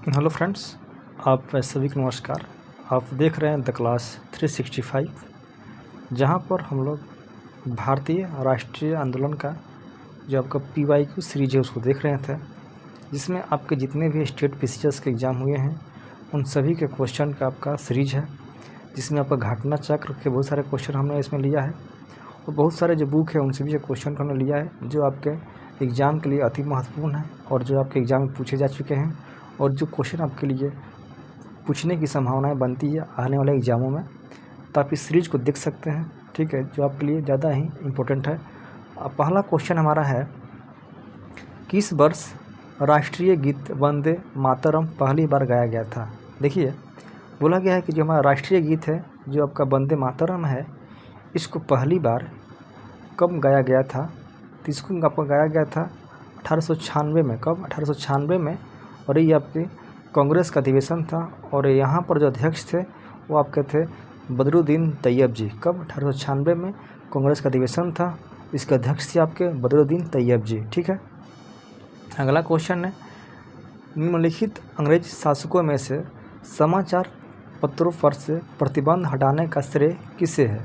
Hello friends, आप सभी को नमस्कार। आप देख रहे हैं द क्लास 365, जहां पर हम लोग भारतीय राष्ट्रीय आंदोलन का जो आपका PYQ सीरीज है उसको देख रहे थे, जिसमें आपके जितने भी स्टेट PCS के एग्ज़ाम हुए हैं उन सभी के क्वेश्चन का आपका सीरीज है, जिसमें आपका घटना चक्र के बहुत सारे क्वेश्चन हमने इसमें लिया है और बहुत सारे जो बुक है उन सभी के क्वेश्चन को हमने लिया है जो आपके एग्ज़ाम के लिए अति महत्वपूर्ण है और जो आपके एग्ज़ाम में पूछे जा चुके हैं और जो क्वेश्चन आपके लिए पूछने की संभावनाएं बनती है आने वाले एग्ज़ामों में। तो आप इस सीरीज़ को देख सकते हैं, ठीक है, जो आपके लिए ज़्यादा ही इम्पोर्टेंट है। पहला क्वेश्चन हमारा है, किस वर्ष राष्ट्रीय गीत वंदे मातरम पहली बार गाया गया था? देखिए, बोला गया है कि जो हमारा राष्ट्रीय गीत है जो आपका वंदे मातरम है, इसको पहली बार कब गाया गया था? तो इसको आपको गाया गया था 1896 में। कब? 1896 में। और ये आपके कांग्रेस का अधिवेशन था और यहाँ पर जो अध्यक्ष थे वो आपके थे बदरुद्दीन तैयब जी। कब? 1896 में कांग्रेस का अधिवेशन था, इसके अध्यक्ष थे आपके बदरुद्दीन तैयब जी। ठीक है, अगला क्वेश्चन है, निम्नलिखित अंग्रेज शासकों में से समाचार पत्रों पर से प्रतिबंध हटाने का श्रेय किसे है?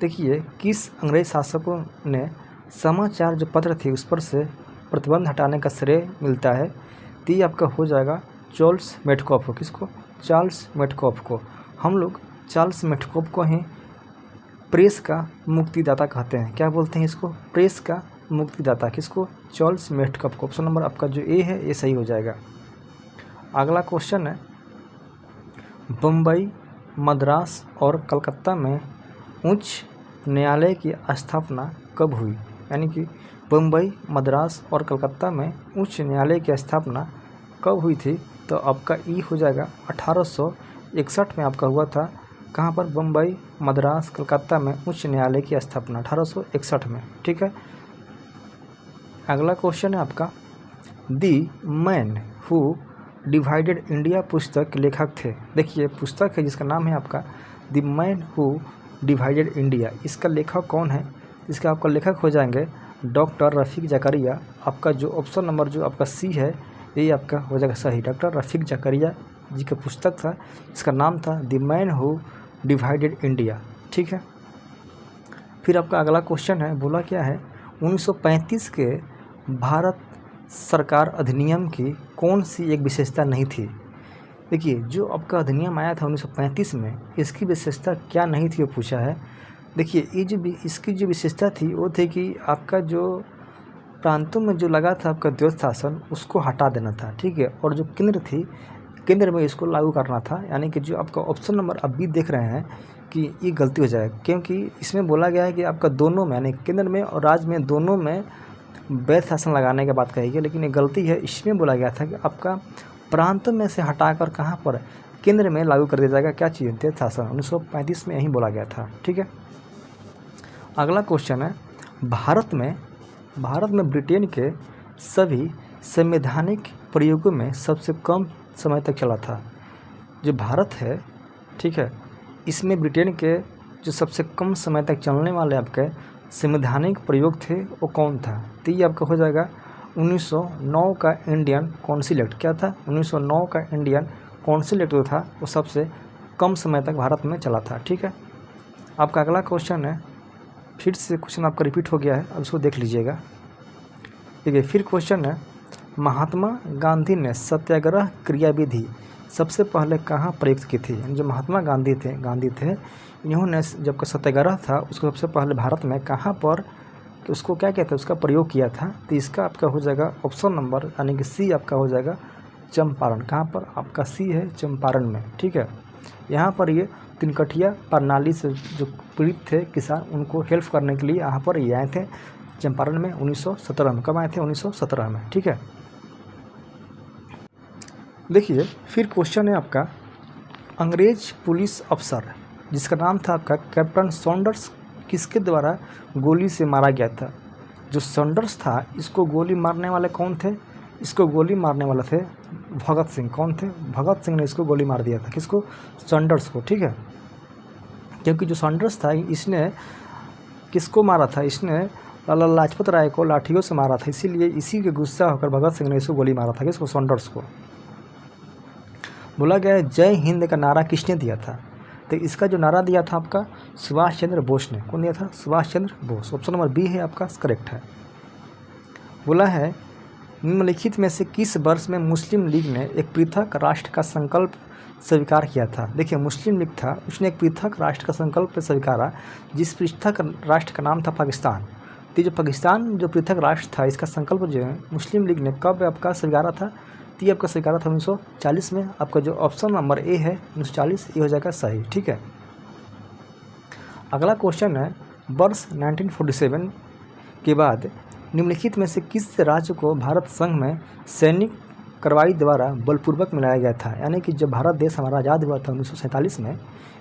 देखिए, किस अंग्रेज शासकों ने समाचार जो पत्र थे उस पर से प्रतिबंध हटाने का श्रेय मिलता है? तो ये आपका हो जाएगा चार्ल्स मेडकॉफ को। किसको? चार्ल्स मेडकॉफ को। हम लोग चार्ल्स मेडकॉफ को ही प्रेस का मुक्तिदाता कहते हैं। क्या बोलते हैं इसको? प्रेस का मुक्तिदाता। किसको? चार्ल्स मेडकॉफ को। ऑप्शन नंबर आपका जो ए है ये सही हो जाएगा। अगला क्वेश्चन है, बम्बई, मद्रास और कलकत्ता में उच्च न्यायालय की स्थापना कब हुई? यानी कि बम्बई, मद्रास और कलकत्ता में उच्च न्यायालय की स्थापना कब हुई थी? तो आपका ई हो जाएगा 1861 में आपका हुआ था। कहाँ पर? बम्बई, मद्रास, कलकत्ता में उच्च न्यायालय की स्थापना 1861 में। ठीक है, अगला क्वेश्चन है आपका, the man who divided India पुस्तक के लेखक थे। देखिए, पुस्तक है जिसका नाम है आपका the man who divided India. इसका लेखक कौन है? इसका आपका लेखक हो जाएंगे डॉक्टर रफ़ीक ज़करिया। आपका जो ऑप्शन नंबर जो आपका सी है ये आपका हो जाएगा सही। डॉक्टर रफ़ीक ज़करिया जी का पुस्तक था, इसका नाम था the man who divided India. ठीक है, फिर आपका अगला क्वेश्चन है, बोला क्या है, 1935 के भारत सरकार अधिनियम की कौन सी एक विशेषता नहीं थी? देखिए, जो आपका अधिनियम आया था 1935 में, इसकी विशेषता क्या नहीं थी वो पूछा है। देखिए, ये जो इसकी जो विशेषता थी वो थी कि आपका जो प्रांतों में जो लगा था आपका द्वैत शासन उसको हटा देना था। ठीक है, और जो केंद्र थी, केंद्र में इसको लागू करना था। यानी कि जो आपका ऑप्शन नंबर अब भी देख रहे हैं कि ये गलती हो जाएगा, क्योंकि इसमें बोला गया है कि आपका दोनों में यानी केंद्र में और राज्य में दोनों में वैध शासन लगाने की बात कही गई, लेकिन ये गलती है। इसमें बोला गया था कि आपका प्रांतों में से हटाकर कहाँ पर केंद्र में लागू कर दिया जाएगा। क्या चीज़? द्वैत शासन। 1935 में यही बोला गया था। ठीक है, अगला क्वेश्चन है, भारत में ब्रिटेन के सभी संवैधानिक प्रयोगों में सबसे कम समय तक चला था। जो भारत है, ठीक है, इसमें ब्रिटेन के जो सबसे कम समय तक चलने वाले आपके संवैधानिक प्रयोग थे वो कौन था? तो ये आपका हो जाएगा 1909 का इंडियन काउंसिल एक्ट। क्या था? 1909 का इंडियन काउंसिल एक्ट जो था वो सबसे कम समय तक भारत में चला था। ठीक है, आपका अगला क्वेश्चन है, फिर से क्वेश्चन आपका रिपीट हो गया है, अब इसको देख लीजिएगा। ठीक है, फिर क्वेश्चन है, महात्मा गांधी ने सत्याग्रह क्रियाविधि सबसे पहले कहाँ प्रयुक्त की थी? जो महात्मा गांधी थे इन्होंने जब का सत्याग्रह था उसको सबसे पहले भारत में कहाँ पर उसको क्या कहते हैं उसका प्रयोग किया था? तो इसका आपका हो जाएगा ऑप्शन नंबर यानी कि सी आपका हो जाएगा चंपारण। कहाँ पर? आपका सी है चंपारण में। ठीक है, यहाँ पर ये तिनकठिया प्रणाली से जो पीड़ित थे किसान, उनको हेल्प करने के लिए यहाँ पर ये आए थे चंपारण में 1917 में। कब आए थे? 1917 में। ठीक है, देखिए, फिर क्वेश्चन है आपका, अंग्रेज पुलिस अफसर जिसका नाम था आपका कैप्टन सॉन्डर्स किसके द्वारा गोली से मारा गया था? जो सॉन्डर्स था इसको गोली मारने वाले कौन थे? इसको गोली मारने वाले थे भगत सिंह। कौन थे? भगत सिंह ने इसको गोली मार दिया था। किसको? सॉन्डर्स को। ठीक है, क्योंकि जो सॉन्डर्स था इसने किसको मारा था? इसने लाला लाजपत राय को लाठियों से मारा था, इसीलिए इसी के गुस्सा होकर भगत सिंह ने इसको गोली मारा था। किसको? सॉन्डर्स को। बोला गया है जय हिंद का नारा किसने दिया था? तो इसका जो नारा दिया था आपका सुभाष चंद्र बोस ने। कौन दिया था? Subhash Chandra Bose. Option number B है आपका करेक्ट है। बोला है निम्नलिखित में से किस वर्ष में मुस्लिम लीग ने एक पृथक राष्ट्र का संकल्प स्वीकार किया था? देखिए मुस्लिम लीग था, उसने एक पृथक राष्ट्र का संकल्प स्वीकारा, जिस पृथक राष्ट्र का नाम था पाकिस्तान। तो जो पाकिस्तान जो पृथक राष्ट्र था, इसका संकल्प जो है मुस्लिम लीग ने कब आपका स्वीकारा था? तो ये आपका स्वीकारा था 1940 में। आपका जो ऑप्शन नंबर ए है 1940, ये हो जाएगा सही। ठीक है, अगला क्वेश्चन है वर्ष 1947 के बाद निम्नलिखित में से किस राज्य को भारत संघ में सैनिक कार्रवाई द्वारा बलपूर्वक मिलाया गया था? यानी कि जब भारत देश हमारा आज़ाद हुआ था 1947 में,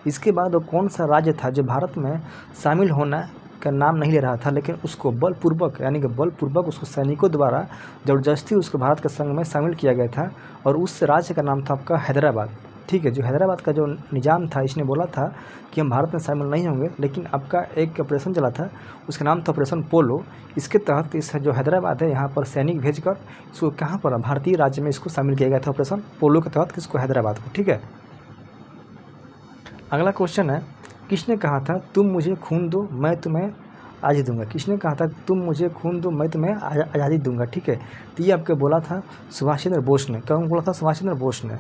इसके बाद वो कौन सा राज्य था जो भारत में शामिल होना का नाम नहीं ले रहा था, लेकिन उसको बलपूर्वक यानी कि बलपूर्वक उसको सैनिकों द्वारा ज़बरदस्ती उसको भारत के संघ में शामिल किया गया था, और उस राज्य का नाम था आपका हैदराबाद। ठीक है, जो हैदराबाद का जो निज़ाम था, इसने बोला था कि हम भारत में शामिल नहीं होंगे, लेकिन आपका एक ऑपरेशन चला था, उसका नाम था ऑपरेशन पोलो। इसके तहत इस जो हैदराबाद है यहाँ पर सैनिक भेजकर इसको कहाँ पर भारतीय राज्य में इसको शामिल किया गया था ऑपरेशन पोलो के तहत, किसको? हैदराबाद को। ठीक है, अगला क्वेश्चन है किसने कहा था तुम मुझे खून दो मैं तुम्हें आज़ादी दूंगा? किसने कहा था तुम मुझे खून दो मैं तुम्हें आज़ादी दूंगा? ठीक है, तो ये आपके बोला था सुभाष चंद्र बोस ने। कौन बोला था? सुभाष चंद्र बोस ने।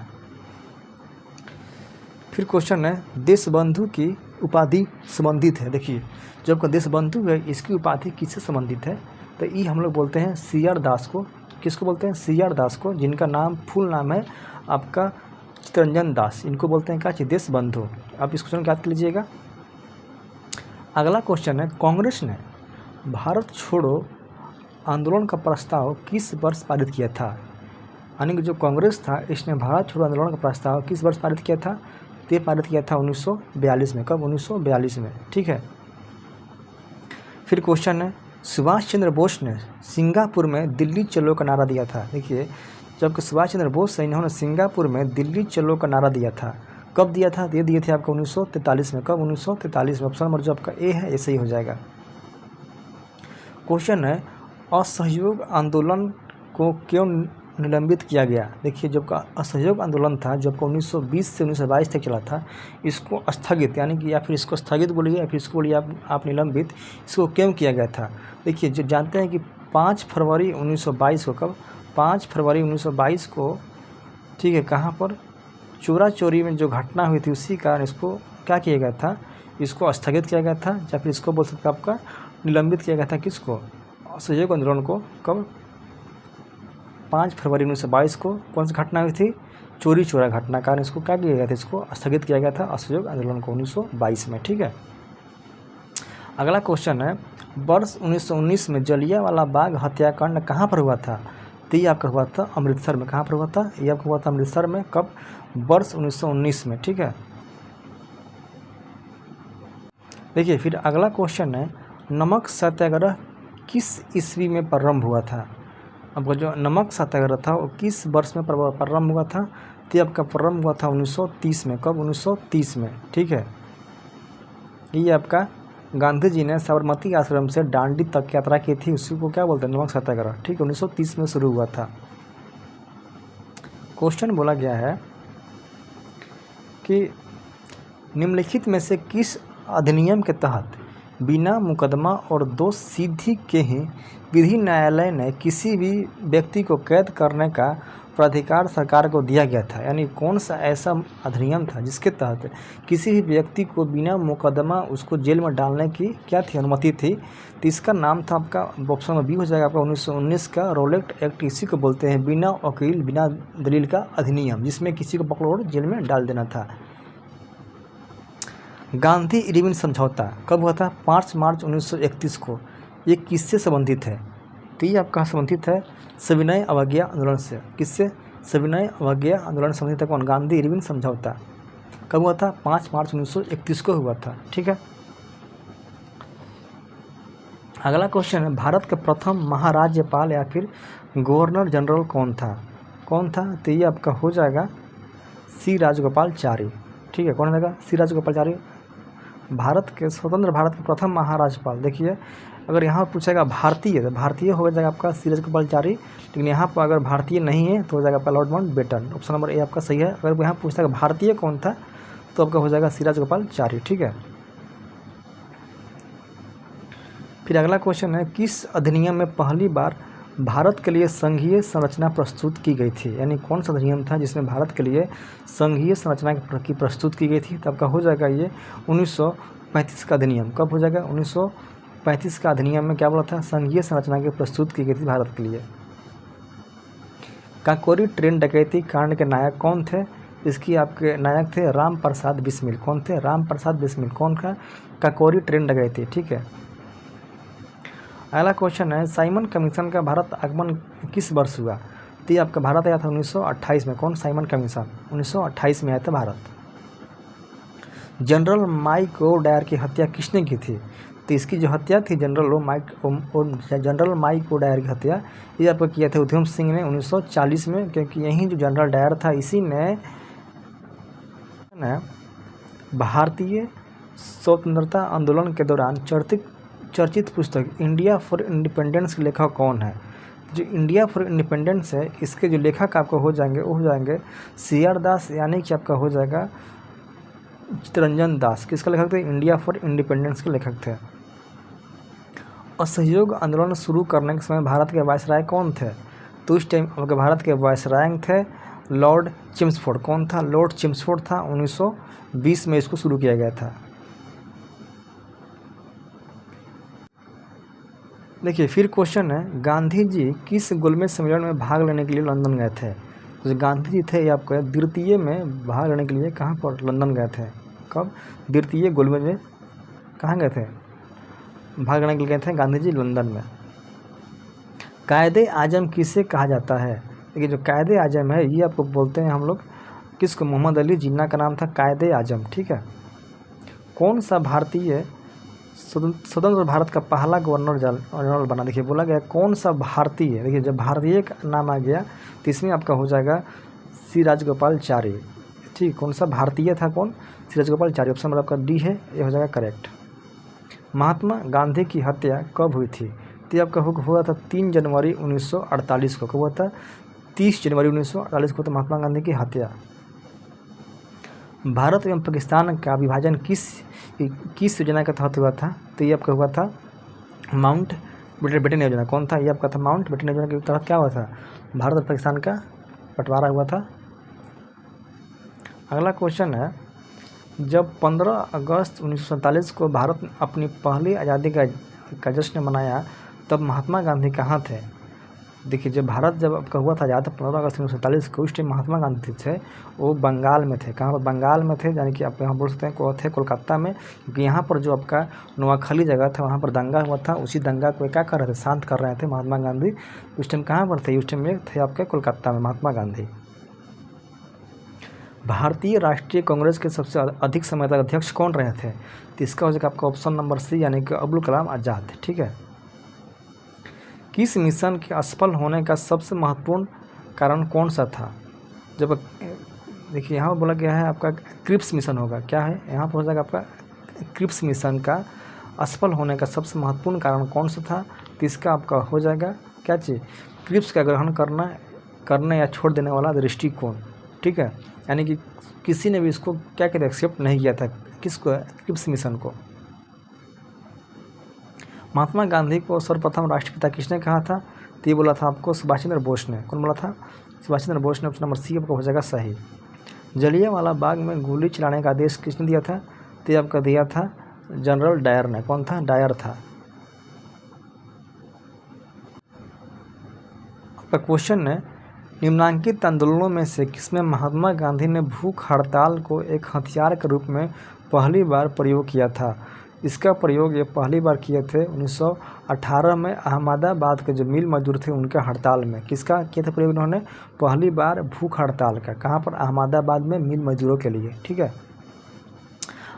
फिर क्वेश्चन है देश बंधु की उपाधि संबंधित है। देखिए जो आपका देश बंधु है, इसकी उपाधि किससे संबंधित है? तो ये हम लोग बोलते हैं सी आर दास को। किसको बोलते हैं? सी आर दास को, जिनका नाम फुल नाम है आपका चित्तरंजन दास। इनको बोलते हैं क्या? देश बंधु। आप इस क्वेश्चन को याद कर लीजिएगा। अगला क्वेश्चन है कांग्रेस ने भारत छोड़ो आंदोलन का प्रस्ताव किस वर्ष पारित किया था? यानी कि जो कांग्रेस था, इसने भारत छोड़ो आंदोलन का प्रस्ताव किस वर्ष पारित किया था? ये पारित किया था 1942 में। कब? 1942 में। ठीक है, फिर क्वेश्चन है सुभाष चंद्र बोस ने सिंगापुर में दिल्ली चलो का नारा दिया था। देखिए जब सुभाष चंद्र बोस है, इन्होंने सिंगापुर में दिल्ली चलो का नारा दिया था। कब दिया था? ये दिए थे आपका 1943 में। कब? 1943 में। ऑप्शन नंबर जो आपका ए है, ये सही हो जाएगा। क्वेश्चन है असहयोग आंदोलन को क्यों निलंबित किया गया? देखिए जब का असहयोग आंदोलन था, जब का 1920 से 1922 तक चला था, इसको स्थगित यानी कि या फिर इसको स्थगित बोलिए या फिर इसको बोलिए आप निलंबित, इसको क्यों किया गया था? देखिए जो जानते हैं कि 5 फरवरी 1922 को, कब? 5 फरवरी 1922 को, ठीक है, कहाँ पर? चोरा चोरी में जो घटना हुई थी, उसी कारण इसको क्या किया गया था? इसको स्थगित किया गया था, या फिर इसको बोल सकते आपका निलंबित किया गया था। किसको? असहयोग आंदोलन को। कब? 5 फरवरी 1922 को। कौन सी घटना हुई थी? चोरी चोरा घटना, कारण इसको क्या किया गया था? इसको स्थगित किया गया था असहयोग आंदोलन को 1922 में। ठीक है, अगला क्वेश्चन है वर्ष 1919 में जलियांवाला बाग हत्याकांड कहाँ पर हुआ था? तो ये आपका हुआ था अमृतसर में। कहाँ पर हुआ था? ये आपका हुआ था अमृतसर में। कब? वर्ष 1919 में। ठीक है, देखिए फिर अगला क्वेश्चन है नमक सत्याग्रह किस ईस्वी में प्रारंभ हुआ था? अब जो नमक सत्याग्रह था वो किस वर्ष में प्रारंभ हुआ था? तो आपका प्रारंभ हुआ था 1930 में। कब? 1930 में। ठीक है, ये आपका गांधी जी ने साबरमती आश्रम से दांडी तक यात्रा की थी, उसी को क्या बोलते हैं? नमक सत्याग्रह। ठीक है, 1930 में शुरू हुआ था। क्वेश्चन बोला गया है कि निम्नलिखित में से किस अधिनियम के तहत बिना मुकदमा और दोष सिद्धि के ही विधि न्यायालय ने किसी भी व्यक्ति को कैद करने का प्राधिकार सरकार को दिया गया था? यानी कौन सा ऐसा अधिनियम था जिसके तहत किसी भी व्यक्ति को बिना मुकदमा उसको जेल में डालने की क्या थी? अनुमति थी। तो इसका नाम था आपका ऑप्शन में बी हो जाएगा आपका 1919 का रॉलेट एक्ट। इसी को बोलते हैं बिना वकील बिना दलील का अधिनियम, जिसमें किसी को पकड़ो जेल में डाल देना था। गांधी इरविन समझौता कब हुआ था? 5 मार्च 1931 को। ये किससे संबंधित है? तो ये आपका संबंधित है सविनय अवज्ञा आंदोलन से। किससे? सविनय अवज्ञा आंदोलन से संबंधित है कौन? गांधी इरविन समझौता। कब हुआ था? 5 मार्च 1931 को हुआ था। ठीक है, अगला क्वेश्चन है भारत के प्रथम महाराज्यपाल या फिर गवर्नर जनरल कौन था? कौन था? तो ये आपका हो जाएगा सी राजगोपालाचारी। ठीक है, कौन रहेगा? सी राजगोपालाचारी। भारत के स्वतंत्र भारत के प्रथम महाराज्यपाल। देखिए अगर यहाँ पूछेगा भारतीय तो भारतीय हो जाएगा आपका सी राजगोपालाचारी, लेकिन यहाँ पर अगर भारतीय नहीं है तो हो जाएगा आपका Lord Mountbatten. Option number A आपका सही है। अगर यहाँ पूछेगा भारतीय कौन था तो आपका हो जाएगा सी राजगोपालाचारी। ठीक है, फिर अगला क्वेश्चन है, किस अधिनियम में पहली बार भारत के लिए संघीय संरचना प्रस्तुत की गई थी? यानी कौन सा अधिनियम था जिसमें भारत के लिए संघीय संरचना की प्रस्तुत की गई थी? तो आपका हो जाएगा ये 1935 का अधिनियम। कब हो जाएगा? 1935 का अधिनियम में क्या बोला था? संघीय संरचना की प्रस्तुत की गई थी भारत के लिए। काकोरी ट्रेन डकैती कांड के नायक कौन थे? इसकी आपके नायक थे राम प्रसाद बिस्मिल। कौन थे? राम प्रसाद बिस्मिल। कौन का? काकोरी ट्रेन डकैती। ठीक है, अगला क्वेश्चन है, साइमन कमीशन का भारत आगमन किस वर्ष हुआ? तो ये आपका भारत आया था 1928 में। कौन? साइमन कमीशन 1928 में आया था भारत। जनरल माइक ओडायर की हत्या किसने की थी? तो इसकी जो हत्या थी जनरल माइक ओडायर की हत्या ये आपको किया था उधम सिंह ने 1940 में, क्योंकि यही जो जनरल डायर था इसी ने भारतीय स्वतंत्रता आंदोलन के दौरान चर्चित पुस्तक इंडिया फॉर इंडिपेंडेंस के लेखक कौन है? जो इंडिया फॉर इंडिपेंडेंस है इसके जो लेखक आपको हो जाएंगे वो हो जाएंगे CR दास, यानी कि आपका हो जाएगा चित्तरंजन दास। किसका लेखक थे? इंडिया फॉर इंडिपेंडेंस के लेखक थे। असहयोग आंदोलन शुरू करने के समय भारत के वायसराय कौन थे? तो उस टाइम आपके भारत के वायसराय थे लॉर्ड चेम्सफोर्ड। कौन था? लॉर्ड चेम्सफोर्ड था। 1920 में इसको शुरू किया गया था। देखिए फिर क्वेश्चन है, गांधी जी किस गोलमेज सम्मेलन में भाग लेने के लिए लंदन गए थे? तो जो गांधी जी थे ये आपको द्वितीय में भाग लेने के लिए कहाँ पर लंदन गए थे? कब? द्वितीय गोलमेज में कहाँ गए थे? भाग लेने के लिए गए थे गांधी जी लंदन में। कायदे आजम किसे कहा जाता है? देखिए जो कायदे आजम है ये आपको बोलते हैं हम लोग किसको? मोहम्मद अली जिन्ना का नाम था कायदे आजम। ठीक है, कौन सा भारतीय स्वतंत्र भारत का पहला गवर्नर जनरल बना? देखिए बोला गया कौन सा भारतीय। देखिए जब भारतीय का नाम आ गया तो इसमें आपका हो जाएगा सी राजगोपालाचारी। ठीक, कौन सा भारतीय था? कौन? सी राजगोपालाचारी। ऑप्शन नंबर आपका डी है, ये हो जाएगा करेक्ट। महात्मा गांधी की हत्या कब हुई थी? तो आपका हुआ था 3 जनवरी 1948 को। कब हुआ था? 30 जनवरी 1948 को तो महात्मा गांधी की हत्या। भारत एवं पाकिस्तान का विभाजन किस योजना के तहत हुआ था? तो ये आपका हुआ था माउंट बेटन योजना। कौन था? ये आपका था माउंट बेटन योजना के तहत क्या हुआ था? भारत और पाकिस्तान का बंटवारा हुआ था। अगला क्वेश्चन है, जब 15 अगस्त 1947 को भारत अपनी पहली आज़ादी का जश्न मनाया तब महात्मा गांधी कहाँ थे? देखिए जब भारत जब आपका हुआ था आज़ाद 15 अगस्त 1947 को, उस टाइम महात्मा गांधी थे वो बंगाल में थे। कहाँ पर? बंगाल में थे, यानी कि आप यहाँ बोल सकते हैं को थे कोलकाता में, क्योंकि यहाँ पर जो आपका नोआखली जगह था वहाँ पर दंगा हुआ था। उसी दंगा को क्या कर रहे थे? शांत कर रहे थे महात्मा गांधी। उस टाइम कहाँ पर थे? उस टाइम में थे आपके कोलकाता में महात्मा गांधी। भारतीय राष्ट्रीय कांग्रेस के सबसे अधिक समय तक अध्यक्ष कौन रहे थे? तो इसका हो जाएगा आपका ऑप्शन नंबर सी, यानी कि अब्दुल कलाम आज़ाद। ठीक है, किस मिशन के असफल होने का सबसे महत्वपूर्ण कारण कौन सा था? जब देखिए यहाँ पर बोला गया है आपका क्रिप्स मिशन होगा। क्या है? यहाँ पर हो जाएगा आपका क्रिप्स मिशन का असफल होने का सबसे महत्वपूर्ण कारण कौन सा था? तो इसका आपका हो जाएगा क्या चीज़? क्रिप्स का ग्रहण करने या छोड़ देने वाला दृष्टिकोण। ठीक है, यानी कि किसी ने भी इसको क्या कहते एक्सेप्ट नहीं किया था। किसको? क्रिप्स मिशन को। महात्मा गांधी को सर्वप्रथम राष्ट्रपिता किसने कहा था? तो ये बोला था आपको सुभाष चंद्र बोस ने। कौन बोला था? सुभाष चंद्र बोस ने। ऑप्शन नंबर सी आपको हो जाएगा सही। जलियांवाला बाग में गोली चलाने का आदेश किसने दिया था? तो ये आपका दिया था जनरल डायर ने। कौन था? डायर था। आपका क्वेश्चन है, निम्नांकित आंदोलनों में से किसमें महात्मा गांधी ने भूख हड़ताल को एक हथियार के रूप में पहली बार प्रयोग किया था? इसका प्रयोग ये पहली बार किए थे 1918 में अहमदाबाद के जो मिल मजदूर थे उनके हड़ताल में। किसका किया था प्रयोग उन्होंने? पहली बार भूख हड़ताल का। कहाँ पर? अहमदाबाद में मिल मजदूरों के लिए। ठीक है,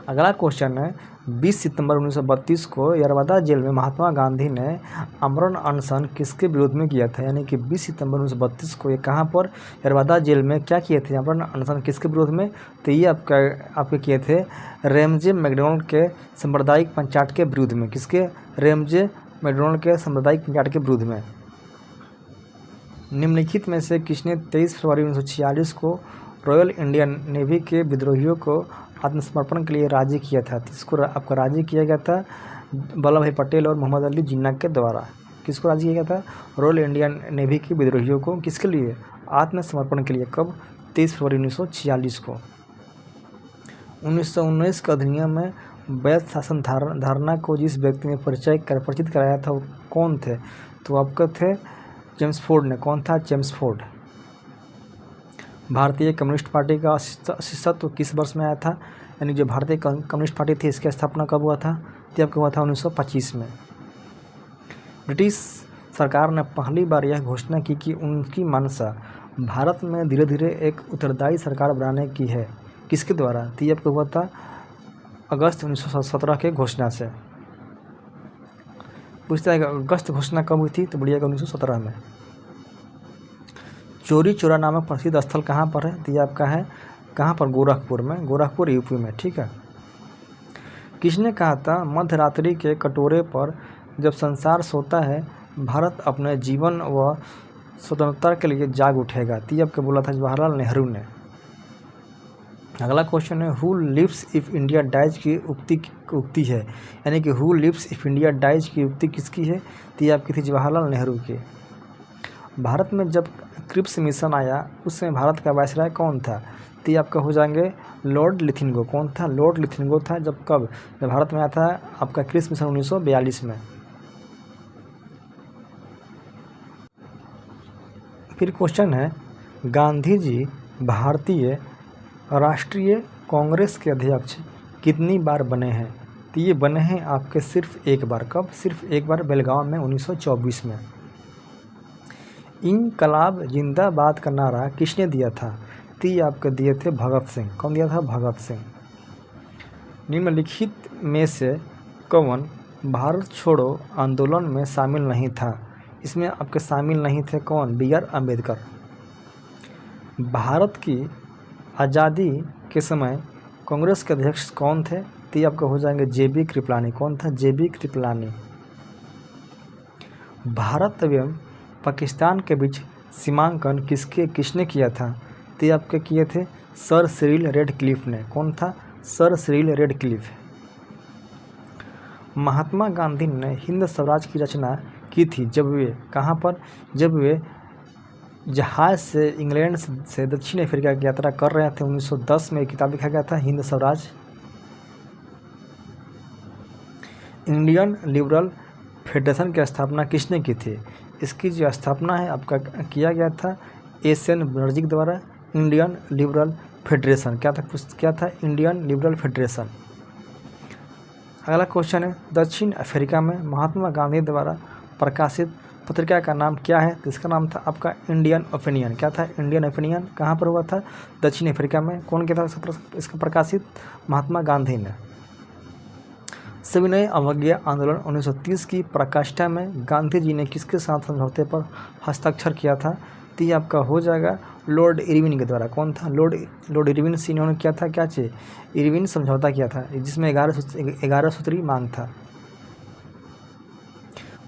अगला क्वेश्चन है, 20 सितंबर 1932 को यरवदा जेल में महात्मा गांधी ने आमरण अनशन किसके विरोध में किया था? यानी कि 20 सितंबर 1932 को ये कहाँ पर यरवदा जेल में क्या किए थे? आमरण अनशन किसके विरोध में? तो ये आपके किए थे रैमजे मैकडॉनल्ड के सांप्रदायिक पंचायत के विरुद्ध में। किसके? रैमजे मैकडॉनल्ड के सांप्रदायिक पंचायत के विरुद्ध में। निम्नलिखित में से किसने 23 फरवरी 1946 को रॉयल इंडियन नेवी के विद्रोहियों को आत्मसमर्पण के लिए राजी किया था? किसको आपका राजी किया गया था? वल्लभ भाई पटेल और मोहम्मद अली जिन्ना के द्वारा। किसको राजी किया गया था? रॉयल इंडियन नेवी के विद्रोहियों को। किसके लिए? आत्मसमर्पण के लिए। कब? 23 फरवरी 1946 को। 1919 के अधिनियम में वैध शासन धारणा को जिस व्यक्ति ने परिचित कराया था वो कौन थे? तो आपका थे जेम्स फोर्ड ने। कौन था? James Ford. भारतीय कम्युनिस्ट पार्टी का अस्तित्व किस वर्ष में आया था? यानी जो भारतीय कम्युनिस्ट पार्टी थी इसकी स्थापना कब हुआ था? तो आपको हुआ था 1925 में। ब्रिटिश सरकार ने पहली बार यह घोषणा की कि उनकी मंशा भारत में धीरे धीरे एक उत्तरदायी सरकार बनाने की है। किसके द्वारा? तो आपको हुआ था अगस्त 1917 के घोषणा से। पूछता है अगस्त घोषणा कब हुई थी? तो बढ़िएगा 1917 में। चौरी चौरा नामक प्रसिद्ध स्थल कहाँ पर है? तो ये आपका है कहाँ पर? गोरखपुर में। गोरखपुर यूपी में। ठीक है। किसने कहा था मध्यरात्रि के कटोरे पर जब संसार सोता है भारत अपने जीवन व स्वतंत्रता के लिए जाग उठेगा? तो ये आपको बोला था जवाहरलाल नेहरू ने। अगला क्वेश्चन है who lives if India dies की उक्ति है। यानी कि who lives if India dies की उक्ति किसकी है? तो ये आपकी थी जवाहरलाल नेहरू की। भारत में जब क्रिप्स मिशन आया उस समय भारत का वायसराय कौन था? तो ये आपका हो जाएंगे लॉर्ड लिथिंगो। कौन था? लॉर्ड लिथिंगो था। जब कब? जब भारत में आया था आपका क्रिप्स मिशन 1942 में। फिर क्वेश्चन है गांधी जी भारतीय राष्ट्रीय कांग्रेस के अध्यक्ष कितनी बार बने हैं? तो ये बने हैं आपके सिर्फ एक बार। कब? सिर्फ एक बार, बेलगांव में 1924 में। इनकलाब जिंदाबाद का नारा किसने दिया था? तो ये आपके दिए थे भगत सिंह। कौन दिया था? भगत सिंह। निम्नलिखित में से कौन भारत छोड़ो आंदोलन में शामिल नहीं था? इसमें आपके शामिल नहीं थे कौन? B are Ambedkar. भारत की आज़ादी के समय कांग्रेस के अध्यक्ष कौन थे? तो ये आपका हो जाएंगे जे.बी. कृपलानी। कौन था? जे.बी. कृपलानी। भारत एवं पाकिस्तान के बीच सीमांकन किसने किया था? तो ये आपके किए थे सर सिरिल रेडक्लिफ ने। कौन था? Sir Cyril Radcliffe. Mahatma Gandhi ने हिंद स्वराज की रचना की थी जब वे कहाँ पर? जब वे जहाज़ से इंग्लैंड से दक्षिण अफ्रीका की यात्रा कर रहे थे। 1910 में एक किताब लिखा गया था Hind Swaraj. Indian liberal federation की स्थापना किसने की थी? इसकी जो स्थापना है आपका किया गया था एस.एन. बनर्जी के द्वारा। इंडियन लिबरल फेडरेशन क्या था? Indian liberal federation. अगला क्वेश्चन है दक्षिण अफ्रीका में महात्मा गांधी द्वारा प्रकाशित पत्रिका का नाम क्या है? तो इसका नाम था आपका इंडियन ओपिनियन। क्या था? Indian opinion. कहाँ पर हुआ था? दक्षिण अफ्रीका में। कौन किया था इसका प्रकाशित? महात्मा गांधी ने। सविनय अवज्ञा आंदोलन 1930 की प्रकाष्ठा में गांधी जी ने किसके साथ समझौते पर हस्ताक्षर किया था? तो ये आपका हो जाएगा लॉर्ड इरविन के द्वारा। कौन था? लॉर्ड इरविन से इन्होंने क्या था? क्या चाहिए? इरविन समझौता किया था जिसमें 11 सूत्री मांग था।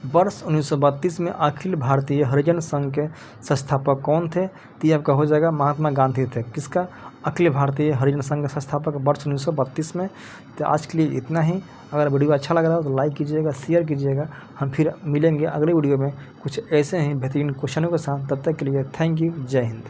वर्ष 1932 में अखिल भारतीय हरिजन संघ के संस्थापक कौन थे? तो ये आपका हो जाएगा महात्मा गांधी थे। किसका? अखिल भारतीय हरिजन संघ के संस्थापक वर्ष 1932 में। तो आज के लिए इतना ही। अगर वीडियो अच्छा लग रहा हो तो लाइक कीजिएगा, शेयर कीजिएगा। हम फिर मिलेंगे अगले वीडियो में कुछ ऐसे ही बेहतरीन क्वेश्चनों के साथ। तब तक के लिए थैंक यू। जय हिंद।